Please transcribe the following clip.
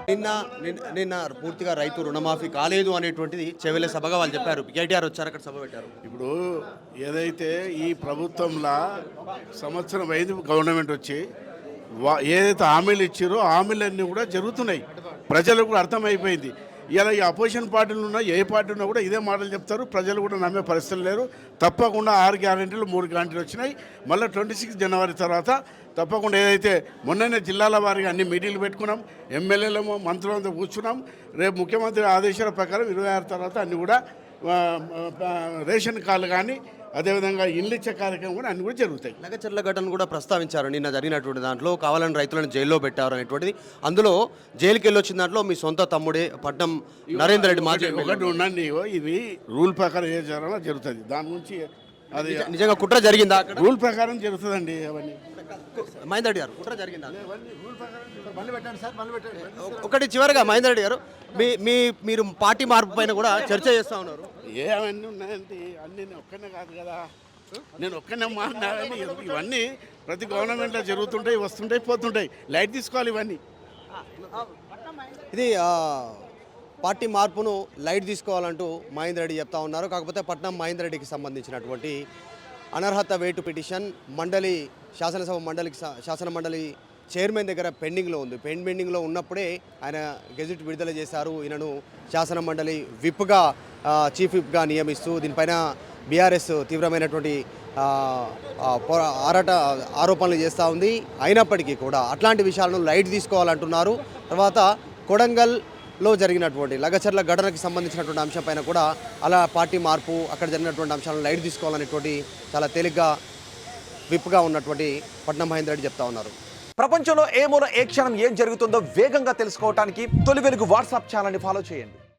నిన్న పూర్తిగా రైతు రుణమాఫీ కాలేదు అనేటువంటిది చెవెలే సభగా వాళ్ళు చెప్పారు. కేటీఆర్ వచ్చారు, అక్కడ సభ పెట్టారు. ఇప్పుడు ఏదైతే ఈ ప్రభుత్వంలో సంవత్సరం 5 గవర్నమెంట్ వచ్చి ఏదైతే హామీలు ఇచ్చారో హామీలన్నీ కూడా జరుగుతున్నాయి. ప్రజలకు కూడా అర్థమైపోయింది. ఇలా ఈ అపోజిషన్ పార్టీలు ఉన్నా ఏ పార్టీ ఉన్నా కూడా ఇదే మాటలు చెప్తారు. ప్రజలు కూడా నమ్మే పరిస్థితులు లేరు. తప్పకుండా 6 గ్యారెంటీలు 3 గ్యారెంటీలు వచ్చినాయి. మళ్ళీ 26 జనవరి తర్వాత తప్పకుండా ఏదైతే మొన్ననే జిల్లాల వారిగా అన్ని మీటింగ్లు పెట్టుకున్నాం, ఎమ్మెల్యేలము మంత్రులంతా కూర్చున్నాం. రేపు ముఖ్యమంత్రి ఆదేశాల ప్రకారం 26 తర్వాత అన్ని కూడా రేషన్ కార్డులు కానీ అదేవిధంగా ఇల్లు ఇచ్చే కార్యక్రమం కూడా అన్ని కూడా జరుగుతాయి. లగచర్ల ఘటన కూడా ప్రస్తావించారు. నిన్న జరిగినటువంటి దాంట్లో కావాలని రైతులను జైల్లో పెట్టారు అనేటువంటిది. అందులో జైలుకి వెళ్ళి వచ్చిన దాంట్లో మీ సొంత తమ్ముడే పట్నం నరేందర్ రెడ్డి మాజీ ఒకటి ఉండండి. ఇది రూల్ ప్రకారం ఏ జరగాలో జరుగుతుంది. దాని నుంచి అది నిజంగా కుట్ర జరిగిందా? రూల్ ప్రకారం జరుగుతుందండి. అవన్నీ మహేందర్ రెడ్డి గారు కుట్ర జరిగిందా? ఒకటి చివరిగా మహేందర్ రెడ్డి గారు మీరు పార్టీ మార్పు పైన కూడా చర్చ చేస్తూ ఉన్నారు. ఏమన్నీ ఉన్నాయండి, అన్నీ ఒక్కనే కాదు కదా, నేను ఒక్కనే మాట్లాడాలని. ఇవన్నీ ప్రతి గవర్నమెంట్లో జరుగుతుంటాయి, వస్తుంటాయి, పోతుంటాయి. లైట్ తీసుకోవాలి ఇవన్నీ. ఇది పార్టీ మార్పును లైట్ తీసుకోవాలంటూ మహేందర్ రెడ్డి చెప్తా ఉన్నారు. కాకపోతే పట్నం మహేందర్ రెడ్డికి సంబంధించినటువంటి అనర్హత వేటు పిటిషన్ శాసన మండలి చైర్మన్ దగ్గర పెండింగ్లో ఉంది. పెండింగ్లో ఉన్నప్పుడే ఆయన గెజిట్ విడుదల చేశారు. ఈయనను శాసన మండలి విప్గా చీఫ్ విప్గా నియమిస్తూ దీనిపైన బీఆర్ఎస్ తీవ్రమైనటువంటి ఆరోపణలు చేస్తూ ఉంది. అయినప్పటికీ కూడా అట్లాంటి విషయాలను లైట్ తీసుకోవాలంటున్నారు. తర్వాత కొడంగల్లో జరిగినటువంటి లగచర్ల ఘటనకి సంబంధించినటువంటి అంశంపైన కూడా అలా పార్టీ మార్పు అక్కడ జరిగినటువంటి అంశాలను లైట్ తీసుకోవాలనేటువంటి చాలా తేలిగ్గా విప్గా ఉన్నటువంటి పట్నం మహేందర్ రెడ్డి చెప్తా ఉన్నారు. ప్రపంచంలో ఏ మూల ఏ క్షణం ఏం జరుగుతుందో వేగంగా తెలుసుకోవడానికి తొలి వెలుగు వాట్సాప్ ఛానల్ని ఫాలో చేయండి.